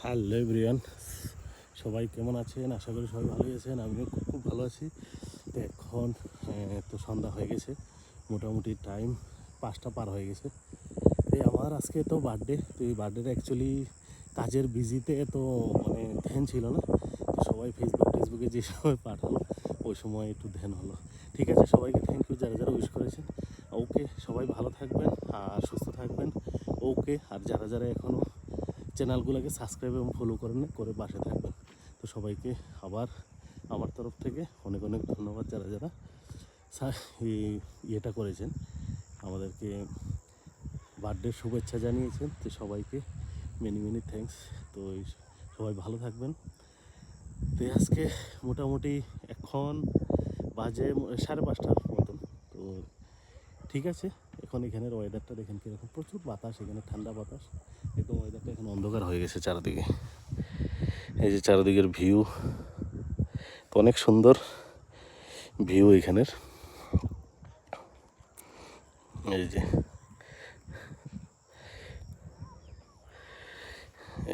Hello everyone, সবাই কেমন আছেন? আশা করি সবাই ভালোই আছেন। আমিও খুব ভালো আছি। তো এখন তো সন্ধ্যা হয়ে গেছে, মোটামুটি টাইম 5টা পার হয়ে গেছে। তো আমার আজকে তো বার্থডে। তো এই বার্থডেটা অ্যাকচুয়ালি কাজের বিজিতে তো মানে ধ্যান ছিল না। তো সবাই ফেসবুকে যে সময় পাঠালো ওই সময় একটু ধ্যান হলো। ঠিক আছে, সবাইকে থ্যাংক ইউ যারা যারা উইশ করেছেন। ওকে, সবাই ভালো থাকবেন আর সুস্থ থাকবেন। ওকে, আর যারা যারা এখনও চ্যানেলগুলোকে সাবস্ক্রাইব এবং ফলো করে পাশে থাকবেন। তো সবাইকে আবার আমার তরফ থেকে অনেক অনেক ধন্যবাদ যারা যারা ইয়েটা করেছেন, আমাদেরকে বার্থডের শুভেচ্ছা জানিয়েছেন। তো সবাইকে মেনি মেনি থ্যাঙ্কস। তো সবাই ভালো থাকবেন। তো আজকে মোটামুটি এখন বাজে 5:30টার মতন। তো ঠিক আছে, এখন এখানের ওয়েদারটা দেখেন কীরকম, প্রচুর বাতাস, এখানে ঠান্ডা বাতাস, একদম ওয়েদারটা এখন অন্ধকার হয়ে গেছে চারদিকে। এই যে চারদিকের ভিউ, তো অনেক সুন্দর ভিউ এখানের।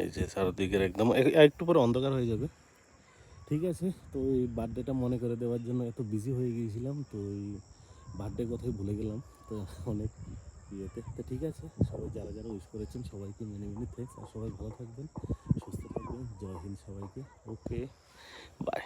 এই যে চারদিকের একদম একটু পরে অন্ধকার হয়ে যাবে। ঠিক আছে, তো এই বার্থডেটা মনে করে দেওয়ার জন্য এত বিজি হয়ে গিয়েছিলাম, তো এই বার্থডে কথাই ভুলে গেলাম। তো অনেক ইয়েতে, তো ঠিক আছে, সবাই যারা যারা উইশ করেছেন সবাইকে মেনি মেনি থ্যাঙ্কস। আর সবাই ভালো থাকবেন, সুস্থ থাকবেন। জয় হিন্দ সবাইকে। ওকে, বাই।